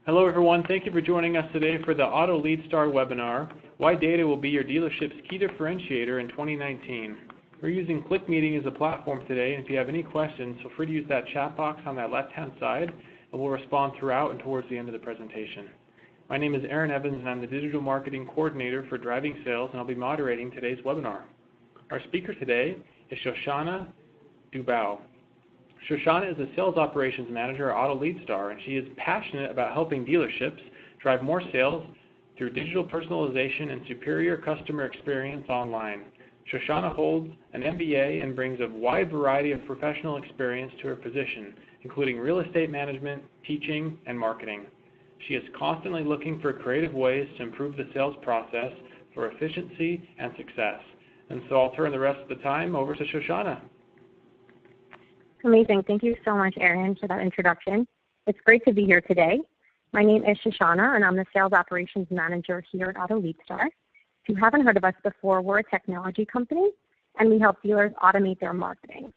Hello everyone, thank you for joining us today for the Auto Lead Star webinar, Why Data Will Be Your Dealership's Key Differentiator in 2019. We're using Click Meeting as a platform today, and if you have any questions, feel free to use that chat box on that left-hand side, and we'll respond throughout and towards the end of the presentation. My name is Aaron Evans, and I'm the Digital Marketing Coordinator for Driving Sales, and I'll be moderating today's webinar. Our speaker today is Shoshana Dubau. Shoshana is a Sales Operations Manager at Auto Lead Star, and she is passionate about helping dealerships drive more sales through digital personalization and superior customer experience online. Shoshana holds an MBA and brings a wide variety of professional experience to her position, including real estate management, teaching, and marketing. She is constantly looking for creative ways to improve the sales process for efficiency and success. And so I'll turn the rest of the time over to Shoshana. Amazing. Thank you so much, Aaron, for that introduction. It's great to be here today. My name is Shoshana, and I'm the Sales Operations Manager here at Auto Lead Star. If you haven't heard of us before, we're a technology company, and we help dealers automate their marketing.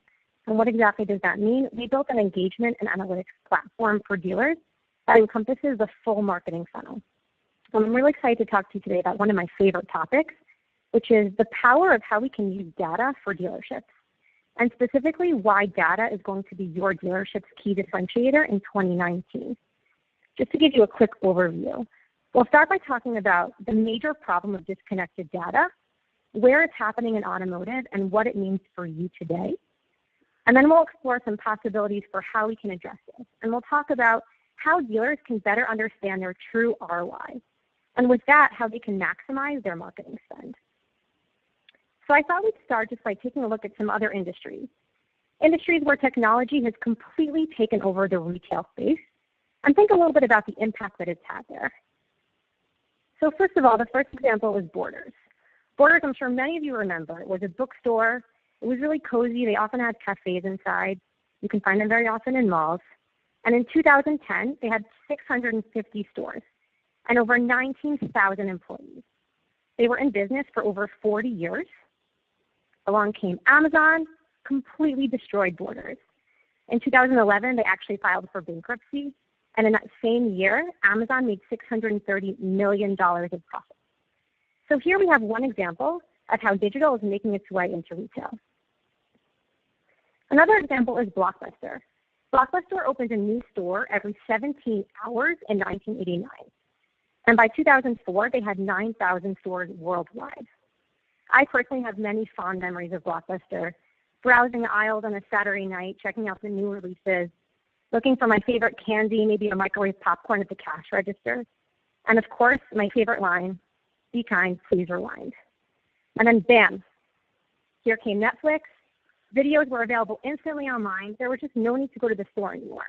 And what exactly does that mean? We built an engagement and analytics platform for dealers that encompasses the full marketing funnel. I'm really excited to talk to you today about one of my favorite topics, which is the power of how we can use data for dealerships, and specifically why data is going to be your dealership's key differentiator in 2019. Just to give you a quick overview, we'll start by talking about the major problem of disconnected data, where it's happening in automotive, and what it means for you today. And then we'll explore some possibilities for how we can address this. And we'll talk about how dealers can better understand their true ROI, and with that, how they can maximize their marketing spend. So I thought we'd start just by taking a look at some other industries. Industries where technology has completely taken over the retail space, and think a little bit about the impact that it's had there. So first of all, the first example is Borders. Borders, I'm sure many of you remember, it was a bookstore. It was really cozy. They often had cafes inside. You can find them very often in malls. And in 2010, they had 650 stores and over 19,000 employees. They were in business for over 40 years. Along came Amazon, completely destroyed Borders. In 2011, they actually filed for bankruptcy. And in that same year, Amazon made $630 million of profit. So here we have one example of how digital is making its way into retail. Another example is Blockbuster. Blockbuster opened a new store every 17 hours in 1989. And by 2004, they had 9,000 stores worldwide. I personally have many fond memories of Blockbuster, browsing the aisles on a Saturday night, checking out the new releases, looking for my favorite candy, maybe a microwave popcorn at the cash register. And of course, my favorite line, be kind, please rewind. And then bam, here came Netflix. Videos were available instantly online. There was just no need to go to the store anymore.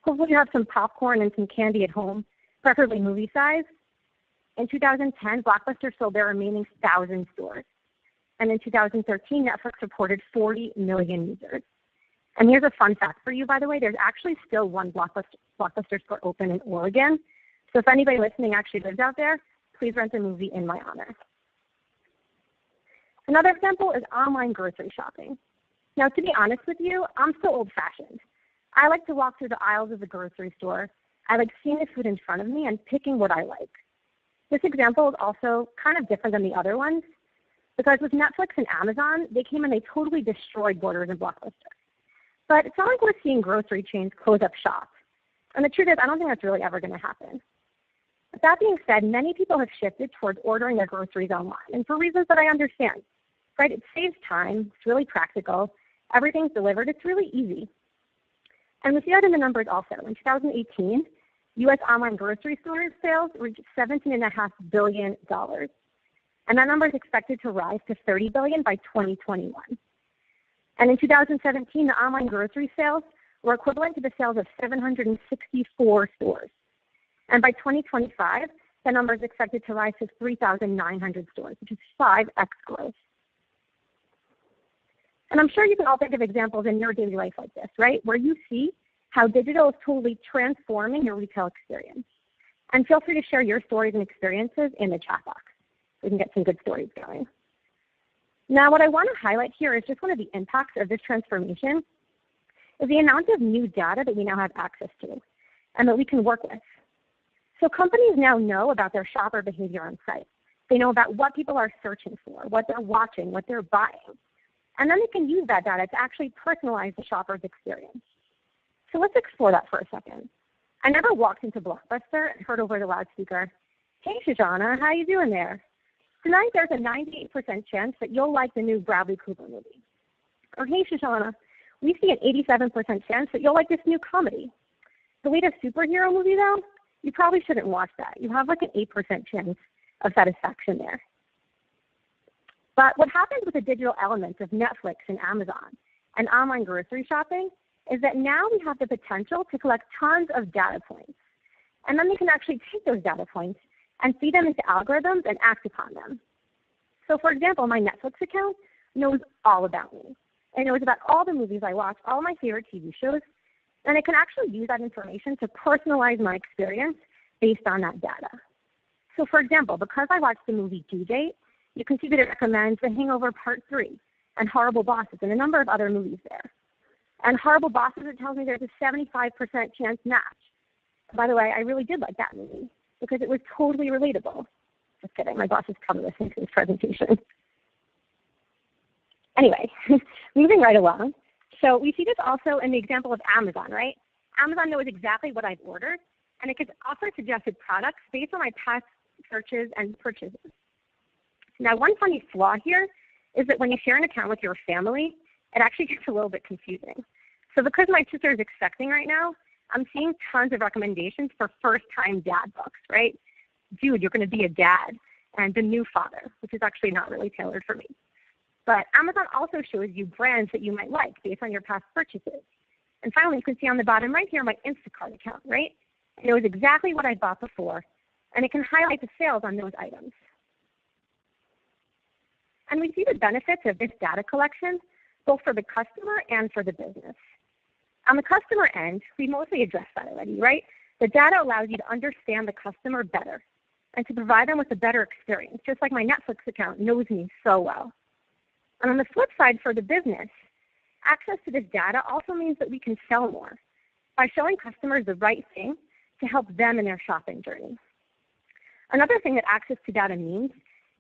Hopefully you have some popcorn and some candy at home, preferably movie size. In 2010, Blockbuster sold their remaining 1,000 stores. And in 2013, Netflix reported 40 million users. And here's a fun fact for you, by the way. There's actually still one Blockbuster store open in Oregon. So if anybody listening actually lives out there, please rent a movie in my honor. Another example is online grocery shopping. Now, to be honest with you, I'm still old-fashioned. I like to walk through the aisles of the grocery store. I like seeing the food in front of me and picking what I like. This example is also kind of different than the other ones because with Netflix and Amazon, they came and they totally destroyed Borders and Blockbuster. But it's not like we're seeing grocery chains close up shop. And the truth is, I don't think that's really ever going to happen. But that being said, many people have shifted towards ordering their groceries online, and for reasons that I understand. Right? It saves time. It's really practical. Everything's delivered. It's really easy. And we see that in the numbers also. In 2018, U.S. online grocery store sales reached $17.5 billion. And that number is expected to rise to $30 billion by 2021. And in 2017, the online grocery sales were equivalent to the sales of 764 stores. And by 2025, the number is expected to rise to 3,900 stores, which is 5x growth. And I'm sure you can all think of examples in your daily life like this, right, where you see how digital is totally transforming your retail experience. And feel free to share your stories and experiences in the chat box. We can get some good stories going. Now, what I want to highlight here is just one of the impacts of this transformation is the amount of new data that we now have access to and that we can work with. So companies now know about their shopper behavior on site. They know about what people are searching for, what they're watching, what they're buying. And then they can use that data to actually personalize the shopper's experience. So let's explore that for a second. I never walked into Blockbuster and heard over the loudspeaker, "Hey, Shoshana, how you doing there? Tonight there's a 98% chance that you'll like the new Bradley Cooper movie." Or, "Hey, Shoshana, we see an 87% chance that you'll like this new comedy. The latest superhero movie, though, you probably shouldn't watch that. You have like an 8% chance of satisfaction there." But what happens with the digital elements of Netflix and Amazon and online grocery shopping is that now we have the potential to collect tons of data points. And then we can actually take those data points and feed them into algorithms and act upon them. So for example, my Netflix account knows all about me. It knows about all the movies I watch, all my favorite TV shows, and it can actually use that information to personalize my experience based on that data. So for example, because I watched the movie Due Date, you can see that it recommends The Hangover Part 3 and Horrible Bosses and a number of other movies there. And Horrible Bosses, it tells me there's a 75% chance match. By the way, I really did like that movie because it was totally relatable. Just kidding. My boss is probably listening to this presentation. Anyway, moving right along. So we see this also in the example of Amazon, right? Amazon knows exactly what I've ordered, and it can offer suggested products based on my past searches and purchases. Now, one funny flaw here is that when you share an account with your family, it actually gets a little bit confusing. So because my sister is expecting right now, I'm seeing tons of recommendations for first-time dad books, right? Dude, you're going to be a dad, and the new father, which is actually not really tailored for me. But Amazon also shows you brands that you might like based on your past purchases. And finally, you can see on the bottom right here my Instacart account, right? It knows exactly what I bought before, and it can highlight the sales on those items. And we see the benefits of this data collection both for the customer and for the business. On the customer end, we mostly addressed that already, right? The data allows you to understand the customer better and to provide them with a better experience, just like my Netflix account knows me so well. And on the flip side for the business, access to this data also means that we can sell more by showing customers the right thing to help them in their shopping journey. Another thing that access to data means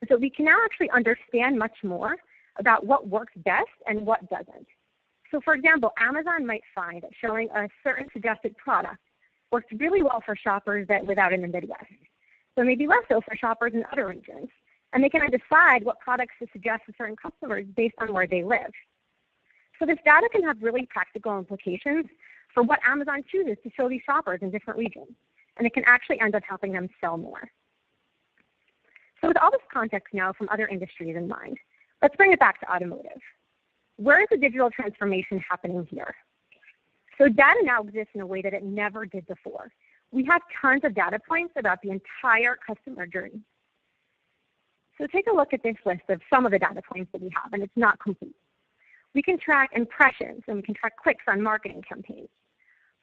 is that we can now actually understand much more about what works best and what doesn't. So for example, Amazon might find that showing a certain suggested product works really well for shoppers that live out in the Midwest, but maybe less so for shoppers in other regions. And they can decide what products to suggest to certain customers based on where they live. So this data can have really practical implications for what Amazon chooses to show these shoppers in different regions. And it can actually end up helping them sell more. So with all this context now from other industries in mind, let's bring it back to automotive. Where is the digital transformation happening here? So data now exists in a way that it never did before. We have tons of data points about the entire customer journey. So take a look at this list of some of the data points that we have, and it's not complete. We can track impressions, and we can track clicks on marketing campaigns.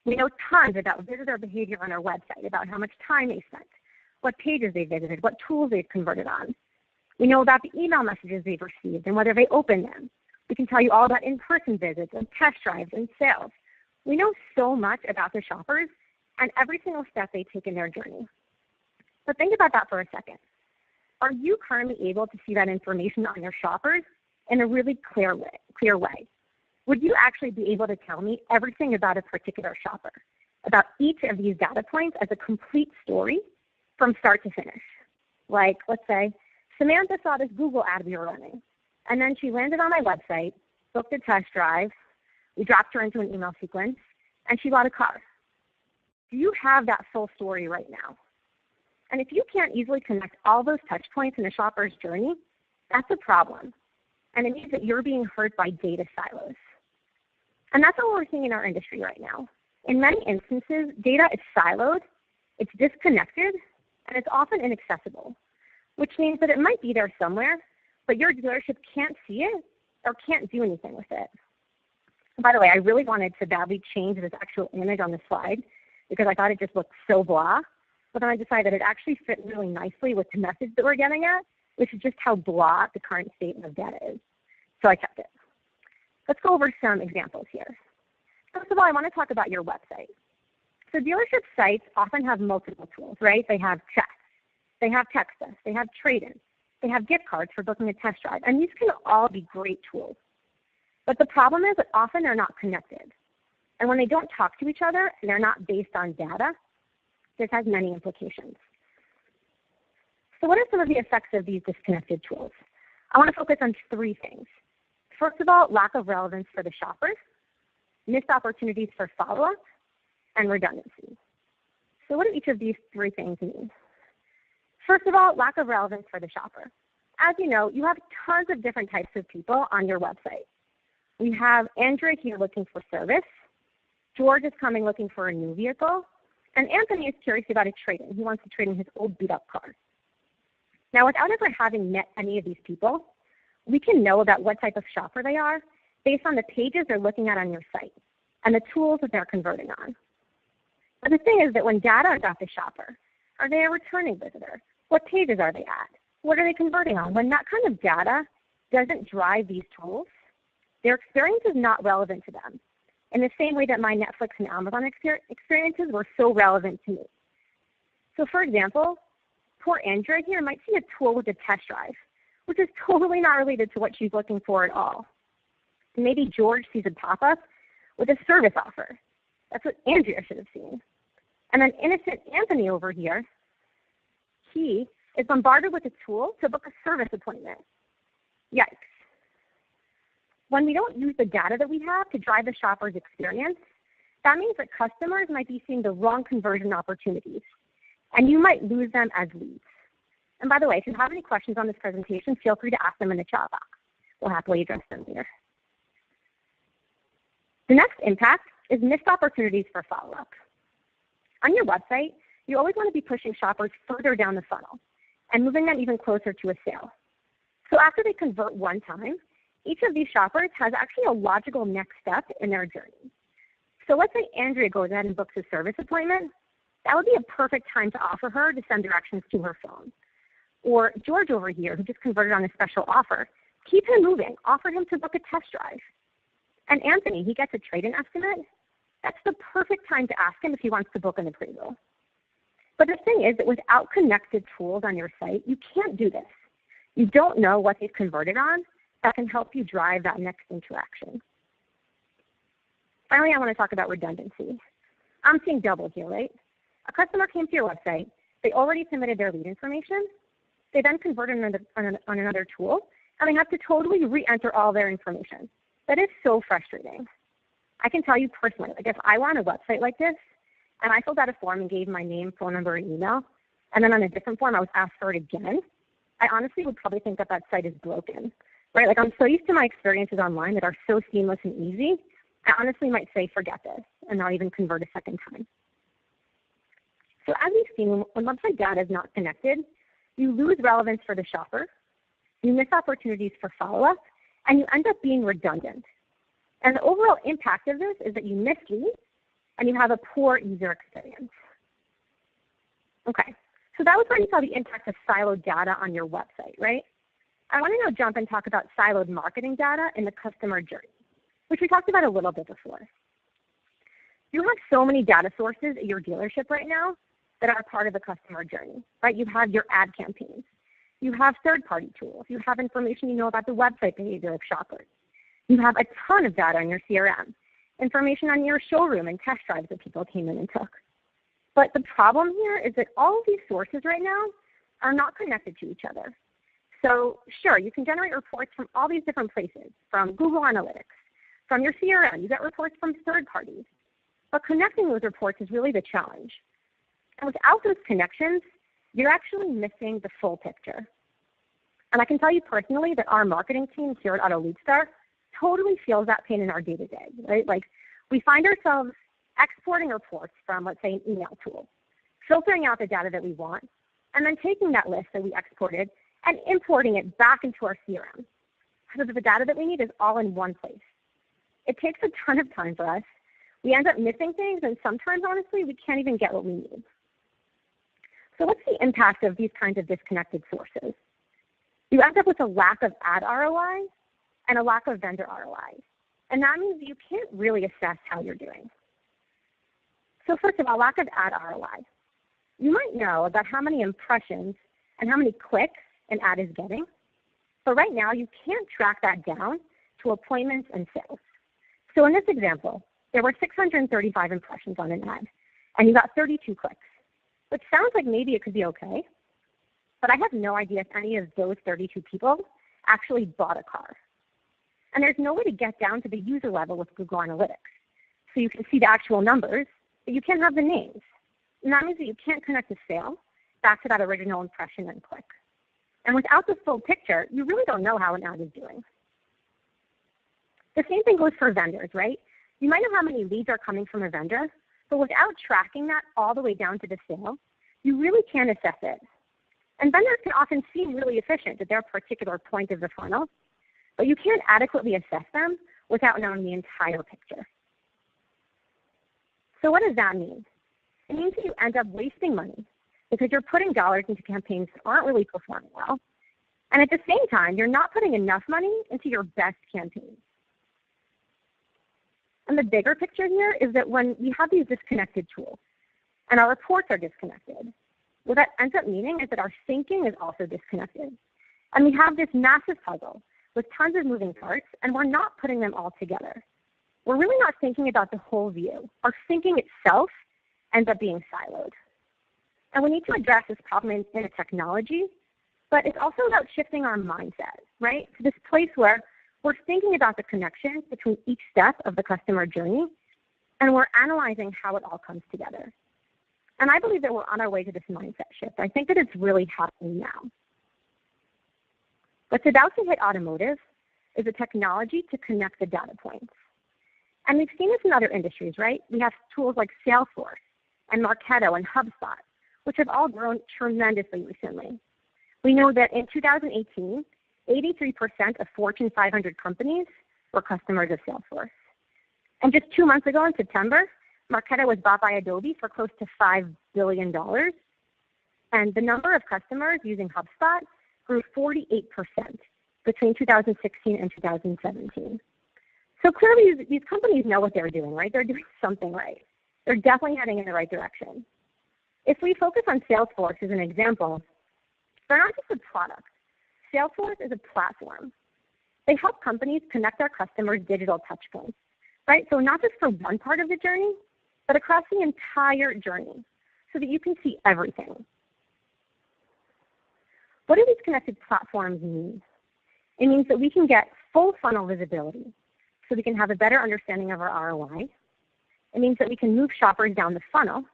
We know tons about visitor behavior on our website, about how much time they spent, what pages they visited, what tools they've converted on. We know about the email messages they've received and whether they opened them. We can tell you all about in-person visits and test drives and sales. We know so much about the shoppers and every single step they take in their journey. But think about that for a second. Are you currently able to see that information on your shoppers in a really clear way? Would you actually be able to tell me everything about a particular shopper, about each of these data points as a complete story from start to finish? Like, let's say, Samantha saw this Google ad we were running, and then she landed on my website, booked a test drive, we dropped her into an email sequence, and she bought a car. Do you have that full story right now? And if you can't easily connect all those touch points in a shopper's journey, that's a problem. And it means that you're being hurt by data silos. And that's what we're seeing in our industry right now. In many instances, data is siloed, it's disconnected, and it's often inaccessible, which means that it might be there somewhere, but your dealership can't see it or can't do anything with it. By the way, I really wanted to badly change this actual image on the slide because I thought it just looked so blah. But then I decided it actually fit really nicely with the message that we're getting at, which is just how blah the current state of data is. So I kept it. Let's go over some examples here. First of all, I want to talk about your website. So dealership sites often have multiple tools, right? They have chat, they have text us, they have trade-in, they have gift cards for booking a test drive, and these can all be great tools. But the problem is that often they're not connected. And when they don't talk to each other and they're not based on data, this has many implications. So what are some of the effects of these disconnected tools? I want to focus on three things. First of all, lack of relevance for the shopper, missed opportunities for follow-up, and redundancy. So what do each of these three things mean? First of all, lack of relevance for the shopper. As you know, you have tons of different types of people on your website. We have Andrea here looking for service, George is coming looking for a new vehicle, and Anthony is curious about a trade-in. He wants to trade in his old beat-up car. Now, without ever having met any of these people, we can know about what type of shopper they are based on the pages they're looking at on your site and the tools that they're converting on. But the thing is that when data is about the shopper, are they a returning visitor? What pages are they at? What are they converting on? When that kind of data doesn't drive these tools, their experience is not relevant to them in the same way that my Netflix and Amazon experiences were so relevant to me. So for example, poor Andrea here might see a tool with a test drive, which is totally not related to what she's looking for at all. Maybe George sees a pop-up with a service offer. That's what Andrea should have seen. And then innocent Anthony over here, he is bombarded with a tool to book a service appointment. Yikes. When we don't use the data that we have to drive the shopper's experience, that means that customers might be seeing the wrong conversion opportunities, and you might lose them as leads. And by the way, if you have any questions on this presentation, feel free to ask them in the chat box. We'll happily address them later. The next impact is missed opportunities for follow-up. On your website, you always want to be pushing shoppers further down the funnel and moving them even closer to a sale. So after they convert one time, each of these shoppers has actually a logical next step in their journey. So let's say Andrea goes ahead and books a service appointment. That would be a perfect time to offer her to send directions to her phone. Or George over here, who just converted on a special offer, keep him moving, offer him to book a test drive. And Anthony, he gets a trade-in estimate. That's the perfect time to ask him if he wants to book an appraisal. But the thing is that without connected tools on your site, you can't do this. You don't know what they've converted on that can help you drive that next interaction. Finally, I want to talk about redundancy. I'm seeing double here, right? A customer came to your website. They already submitted their lead information. They then converted on another tool, and they have to totally re-enter all their information. That is so frustrating. I can tell you personally, like if I were on a website like this, and I filled out a form and gave my name, phone number, and email, and then on a different form I was asked for it again, I honestly would probably think that that site is broken, right? Like I'm so used to my experiences online that are so seamless and easy, I honestly might say, forget this, and not even convert a second time. So as we've seen, when website data is not connected, you lose relevance for the shopper, you miss opportunities for follow-up, and you end up being redundant. And the overall impact of this is that you miss leads and you have a poor user experience. Okay, so that was where you saw the impact of siloed data on your website, right? I want to now jump and talk about siloed marketing data in the customer journey, which we talked about a little bit before. You have so many data sources at your dealership right now that are part of the customer journey, right? You have your ad campaigns. You have third-party tools. You have information you know about the website behavior of shoppers. You have a ton of data on your CRM, information on your showroom and test drives that people came in and took. But the problem here is that all of these sources right now are not connected to each other. So sure, you can generate reports from all these different places, from Google Analytics, from your CRM. You get reports from third parties. But connecting those reports is really the challenge. And without those connections, you're actually missing the full picture. And I can tell you personally that our marketing team here at Auto LeadStar totally feels that pain in our day-to-day, right? Like we find ourselves exporting reports from, let's say, an email tool, filtering out the data that we want, and then taking that list that we exported and importing it back into our CRM so that the data that we need is all in one place. It takes a ton of time for us. We end up missing things, and sometimes, honestly, we can't even get what we need. So what's the impact of these kinds of disconnected sources? You end up with a lack of ad ROI and a lack of vendor ROI. And that means you can't really assess how you're doing. So first of all, lack of ad ROI. You might know about how many impressions and how many clicks an ad is getting, but right now you can't track that down to appointments and sales. So in this example, there were 635 impressions on an ad, and you got 32 clicks, which sounds like maybe it could be okay, but I have no idea if any of those 32 people actually bought a car. And there's no way to get down to the user level with Google Analytics. So you can see the actual numbers, but you can't have the names. And that means that you can't connect a sale back to that original impression and click. And without the full picture, you really don't know how an ad is doing. The same thing goes for vendors, right? You might know how many leads are coming from a vendor, but without tracking that all the way down to the sale, you really can't assess it. And vendors can often seem really efficient at their particular point of the funnel, but you can't adequately assess them without knowing the entire picture. So what does that mean? It means that you end up wasting money because you're putting dollars into campaigns that aren't really performing well. And at the same time, you're not putting enough money into your best campaigns. And the bigger picture here is that when we have these disconnected tools and our reports are disconnected, what that ends up meaning is that our thinking is also disconnected. And we have this massive puzzle with tons of moving parts, and we're not putting them all together. We're really not thinking about the whole view. Our thinking itself ends up being siloed. And we need to address this problem in a technology, but it's also about shifting our mindset, right, to this place where we're thinking about the connection between each step of the customer journey, and we're analyzing how it all comes together. And I believe that we're on our way to this mindset shift. I think that it's really happening now. What's about to hit automotive is a technology to connect the data points. And we've seen this in other industries, right? We have tools like Salesforce and Marketo and HubSpot, which have all grown tremendously recently. We know that in 2018, 83% of Fortune 500 companies were customers of Salesforce. And just 2 months ago in September, Marketo was bought by Adobe for close to $5 billion. And the number of customers using HubSpot grew 48% between 2016 and 2017. So clearly these companies know what they're doing, right? They're doing something right. They're definitely heading in the right direction. If we focus on Salesforce as an example, they're not just a product. Salesforce is a platform. They help companies connect their customers' digital touchpoints, right? So not just for one part of the journey, but across the entire journey so that you can see everything. What do these connected platforms mean? It means that we can get full funnel visibility so we can have a better understanding of our ROI. It means that we can move shoppers down the funnel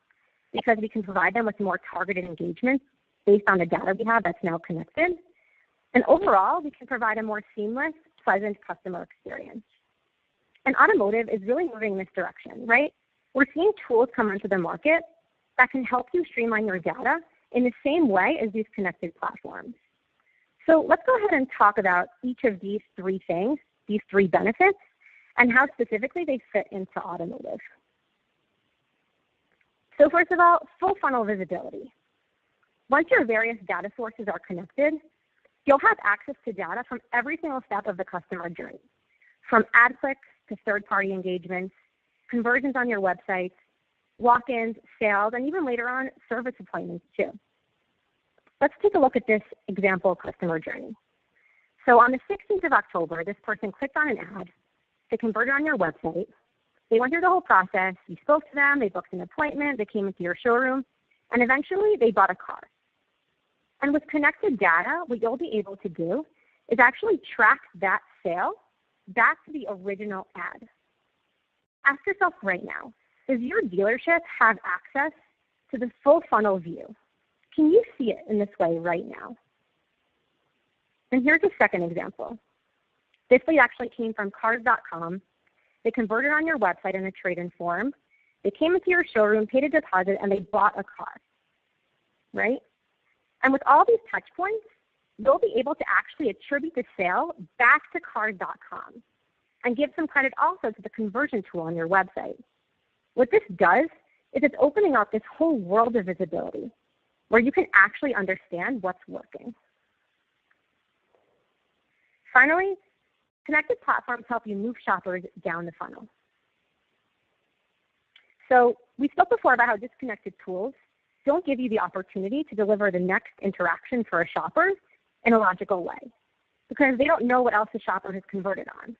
because we can provide them with more targeted engagement based on the data we have that's now connected. And overall, we can provide a more seamless, pleasant customer experience. And automotive is really moving in this direction, right? We're seeing tools come onto the market that can help you streamline your data in the same way as these connected platforms. So let's go ahead and talk about each of these three things, these three benefits, and how specifically they fit into automotive. So first of all, full funnel visibility. Once your various data sources are connected, you'll have access to data from every single step of the customer journey, from ad clicks to third-party engagements, conversions on your website, walk-ins, sales, and even later on, service appointments too. Let's take a look at this example customer journey. So on the 16th of October, this person clicked on an ad, they converted on your website, they went through the whole process, you spoke to them, they booked an appointment, they came into your showroom, and eventually they bought a car. And with connected data, what you'll be able to do is actually track that sale back to the original ad. Ask yourself right now, does your dealership have access to the full funnel view? Can you see it in this way right now? And here's a second example. This lead actually came from cars.com. They converted on your website in a trade-in form. They came into your showroom, paid a deposit, and they bought a car, right? And with all these touch points, you'll be able to actually attribute the sale back to cars.com and give some credit also to the conversion tool on your website. What this does is it's opening up this whole world of visibility where you can actually understand what's working. Finally, connected platforms help you move shoppers down the funnel. So we spoke before about how disconnected tools don't give you the opportunity to deliver the next interaction for a shopper in a logical way because they don't know what else the shopper has converted on.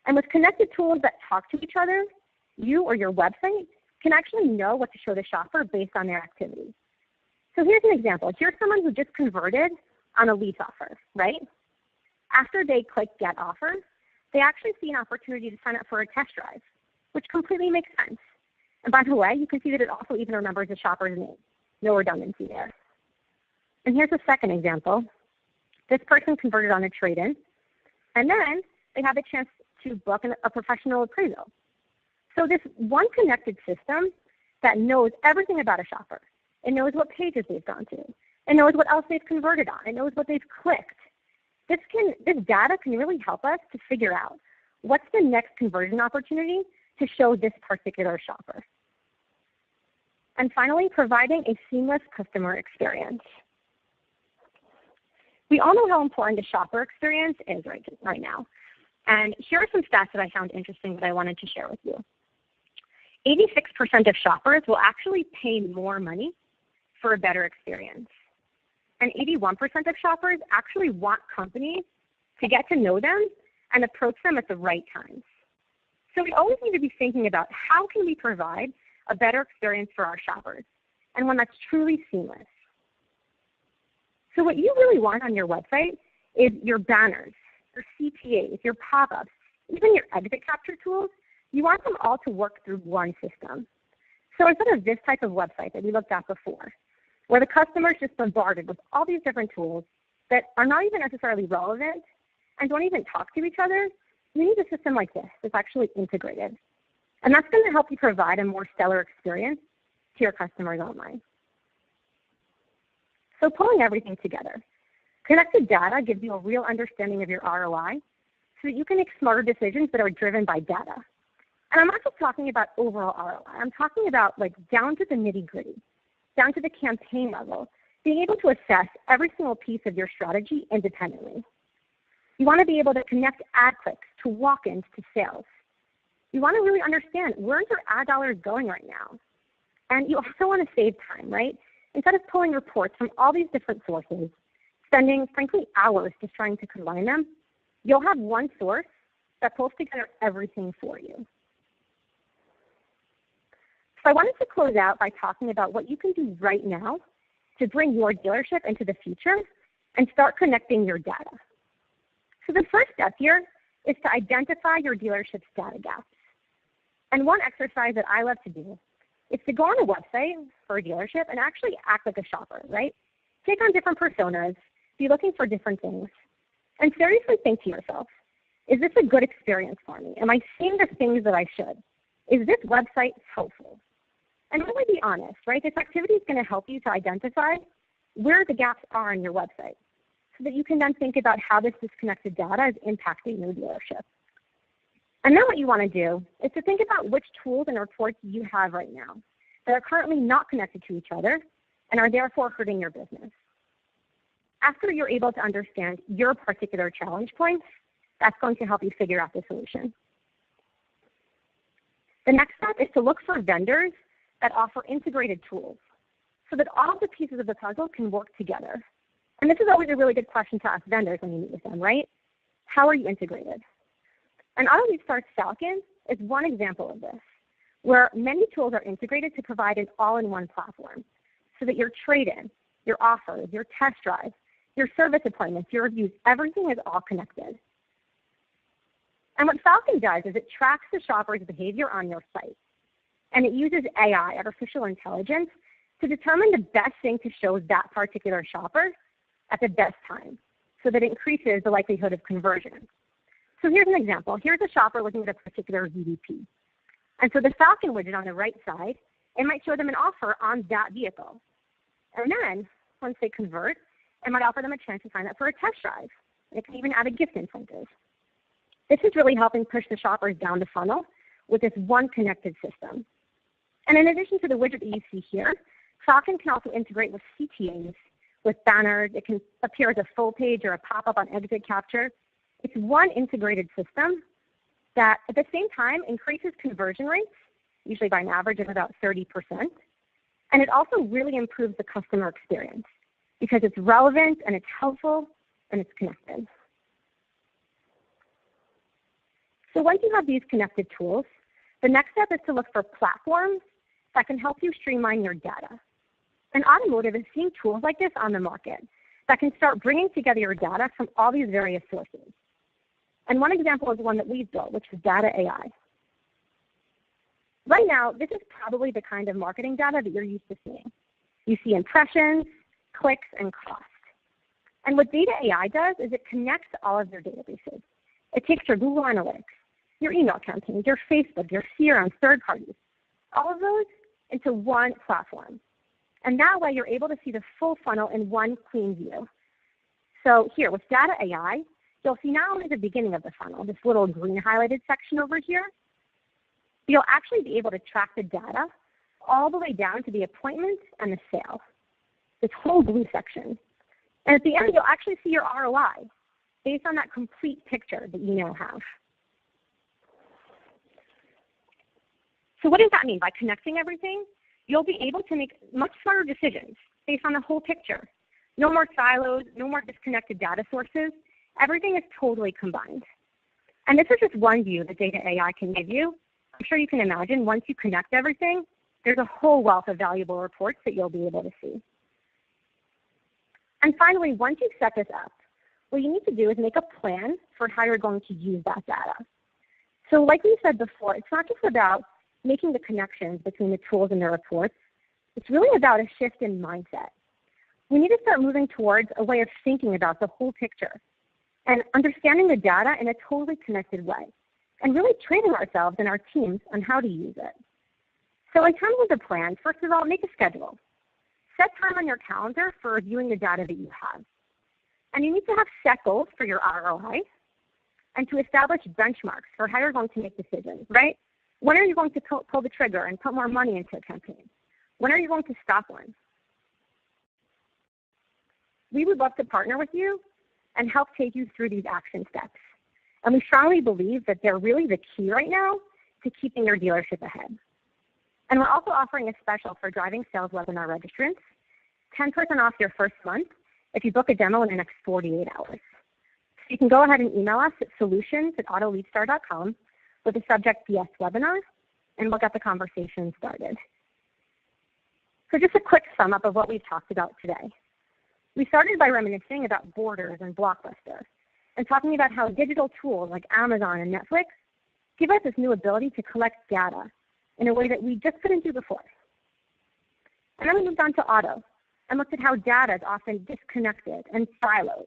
And with connected tools that talk to each other, you or your website can actually know what to show the shopper based on their activity. So here's an example. Here's someone who just converted on a lease offer, right? After they click Get Offer, they actually see an opportunity to sign up for a test drive, which completely makes sense. And by the way, you can see that it also even remembers the shopper's name. No redundancy there. And here's a second example. This person converted on a trade-in, and then they have a chance to book a professional appraisal. So this one connected system that knows everything about a shopper. It knows what pages they've gone to. It knows what else they've converted on. It knows what they've clicked. This data can really help us to figure out what's the next conversion opportunity to show this particular shopper. And finally, providing a seamless customer experience. We all know how important the shopper experience is right now. And here are some stats that I found interesting that I wanted to share with you. 86% of shoppers will actually pay more money for a better experience. And 81% of shoppers actually want companies to get to know them and approach them at the right times. So we always need to be thinking about how can we provide a better experience for our shoppers and one that's truly seamless. So what you really want on your website is your banners, your CTAs, your pop-ups, even your exit capture tools. You want them all to work through one system. So instead of this type of website that we looked at before, where the customer is just bombarded with all these different tools that are not even necessarily relevant and don't even talk to each other, you need a system like this that's actually integrated. And that's going to help you provide a more stellar experience to your customers online. So pulling everything together, connected data gives you a real understanding of your ROI so that you can make smarter decisions that are driven by data. And I'm not just talking about overall ROI. I'm talking about like down to the nitty-gritty, down to the campaign level, being able to assess every single piece of your strategy independently. You want to be able to connect ad clicks to walk-ins to sales. You want to really understand where's your ad dollars going right now. And you also want to save time, right? Instead of pulling reports from all these different sources, spending, frankly, hours just trying to combine them, you'll have one source that pulls together everything for you. So I wanted to close out by talking about what you can do right now to bring your dealership into the future and start connecting your data. So the first step here is to identify your dealership's data gaps. And one exercise that I love to do is to go on a website for a dealership and actually act like a shopper, right? Take on different personas, be looking for different things, and seriously think to yourself, is this a good experience for me? Am I seeing the things that I should? Is this website helpful? And really be honest, right? This activity is going to help you to identify where the gaps are in your website so that you can then think about how this disconnected data is impacting your dealership. And then what you want to do is to think about which tools and reports you have right now that are currently not connected to each other and are therefore hurting your business. After you're able to understand your particular challenge points, that's going to help you figure out the solution. The next step is to look for vendors that offer integrated tools so that all of the pieces of the puzzle can work together. And this is always a really good question to ask vendors when you meet with them, right? How are you integrated? And AutoLeadStar's Falcon is one example of this, where many tools are integrated to provide an all-in-one platform so that your trade-in, your offers, your test drive, your service appointments, your reviews, everything is all connected. And what Falcon does is it tracks the shopper's behavior on your site. And it uses AI, artificial intelligence, to determine the best thing to show that particular shopper at the best time so that it increases the likelihood of conversion. So here's an example. Here's a shopper looking at a particular VDP. And so the Falcon widget on the right side, it might show them an offer on that vehicle. And then once they convert, it might offer them a chance to sign up for a test drive. It can even add a gift incentive. This is really helping push the shoppers down the funnel with this one connected system. And in addition to the widget that you see here, Falcon can also integrate with CTAs, with banners. It can appear as a full page or a pop-up on exit capture. It's one integrated system that at the same time increases conversion rates usually by an average of about 30%. And it also really improves the customer experience because it's relevant and it's helpful and it's connected. So once you have these connected tools, the next step is to look for platforms that can help you streamline your data. And Automotive is seeing tools like this on the market that can start bringing together your data from all these various sources. And one example is one that we've built, which is Data AI. Right now, this is probably the kind of marketing data that you're used to seeing. You see impressions, clicks, and cost. And what Data AI does is it connects all of your databases. It takes your Google Analytics, your email campaigns, your Facebook, your CRM, third parties, all of those into one platform. And that way you're able to see the full funnel in one clean view. So here with Data AI, you'll see not only the beginning of the funnel, this little green highlighted section over here, you'll actually be able to track the data all the way down to the appointment and the sale, this whole blue section. And at the end, you'll actually see your ROI based on that complete picture that you now have. So what does that mean? By connecting everything, you'll be able to make much smarter decisions based on the whole picture. No more silos, no more disconnected data sources. Everything is totally combined. And this is just one view that Data AI can give you. I'm sure you can imagine once you connect everything, there's a whole wealth of valuable reports that you'll be able to see. And finally, once you've set this up, what you need to do is make a plan for how you're going to use that data. So like we said before, it's not just about making the connections between the tools and the reports. It's really about a shift in mindset. We need to start moving towards a way of thinking about the whole picture and understanding the data in a totally connected way and really training ourselves and our teams on how to use it. So in terms of the plan, first of all, make a schedule. Set time on your calendar for reviewing the data that you have. And you need to have set goals for your ROI and to establish benchmarks for how you're going to make decisions, right? When are you going to pull the trigger and put more money into a campaign? When are you going to stop one? We would love to partner with you and help take you through these action steps. And we strongly believe that they're really the key right now to keeping your dealership ahead. And we're also offering a special for Driving Sales webinar registrants, 10% off your first month if you book a demo in the next 48 hours. So you can go ahead and email us at solutions@autoleadstar.com with the subject DS webinar, and we'll get the conversation started. So just a quick sum up of what we've talked about today. We started by reminiscing about Borders and Blockbuster and talking about how digital tools like Amazon and Netflix give us this new ability to collect data in a way that we just couldn't do before. And then we moved on to auto and looked at how data is often disconnected and siloed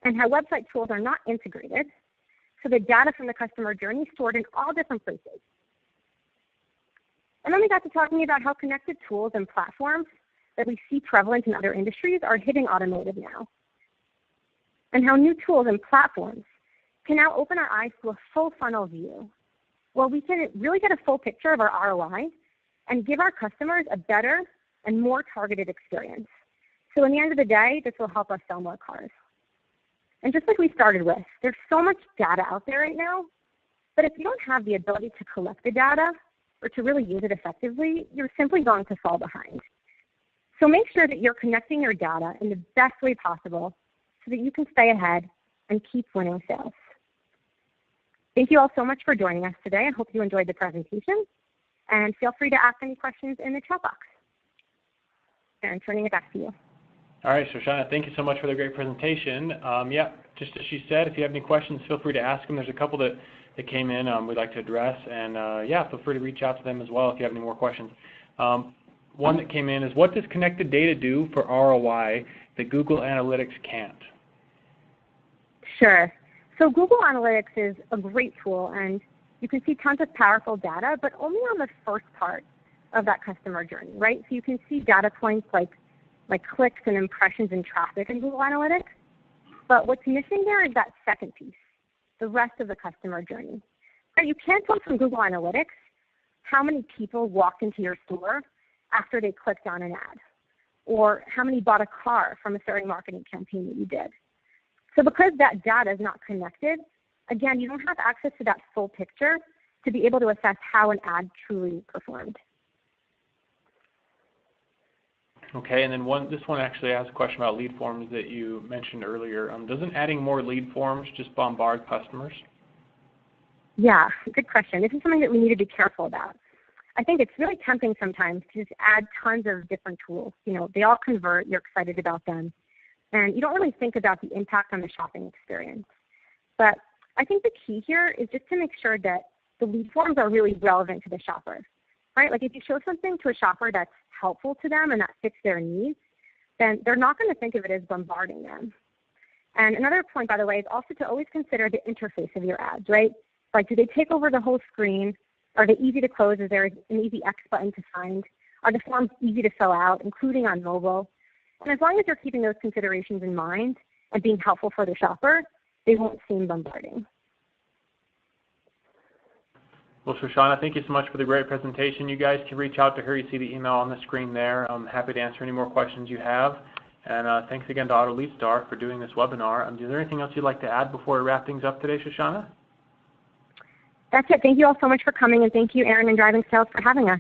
and how website tools are not integrated, so the data from the customer journey is stored in all different places. And then we got to talking about how connected tools and platforms that we see prevalent in other industries are hitting automotive now, and how new tools and platforms can now open our eyes to a full funnel view where we can really get a full picture of our ROI and give our customers a better and more targeted experience. So in the end of the day, this will help us sell more cars. And just like we started with, there's so much data out there right now, but if you don't have the ability to collect the data or to really use it effectively, you're simply going to fall behind. So make sure that you're connecting your data in the best way possible so that you can stay ahead and keep winning sales. Thank you all so much for joining us today. I hope you enjoyed the presentation, and feel free to ask any questions in the chat box. And turning it back to you. All right, Shoshana, thank you so much for the great presentation. Yeah, just as she said, if you have any questions, feel free to ask them. There's a couple that came in we'd like to address, and yeah, feel free to reach out to them as well if you have any more questions. One that came in is, what does connected data do for ROI that Google Analytics can't? Sure. So Google Analytics is a great tool, and you can see tons of powerful data, but only on the first part of that customer journey, right? So you can see data points like clicks and impressions and traffic in Google Analytics, but what's missing there is that second piece, the rest of the customer journey. Right? You can't tell from Google Analytics how many people walked into your store after they clicked on an ad, or how many bought a car from a certain marketing campaign that you did. So because that data is not connected, again, you don't have access to that full picture to be able to assess how an ad truly performed. Okay, and then this one actually asks a question about lead forms that you mentioned earlier. Doesn't adding more lead forms just bombard customers? Yeah, good question. This is something that we need to be careful about. I think it's really tempting sometimes to just add tons of different tools. You know, they all convert, you're excited about them, and you don't really think about the impact on the shopping experience. But I think the key here is just to make sure that the lead forms are really relevant to the shopper, right? Like if you show something to a shopper that's helpful to them and that fits their needs, then they're not going to think of it as bombarding them. And another point, by the way, is also to always consider the interface of your ads, right? Like, do they take over the whole screen? Are they easy to close? Is there an easy X button to find? Are the forms easy to fill out, including on mobile? And as long as you're keeping those considerations in mind and being helpful for the shopper, they won't seem bombarding. Well, Shoshana, thank you so much for the great presentation. You guys can reach out to her. You see the email on the screen there. I'm happy to answer any more questions you have. And thanks again to Auto LeadStar for doing this webinar. Is there anything else you'd like to add before we wrap things up today, Shoshana? That's it. Thank you all so much for coming, and thank you, Aaron and Driving Sales, for having us.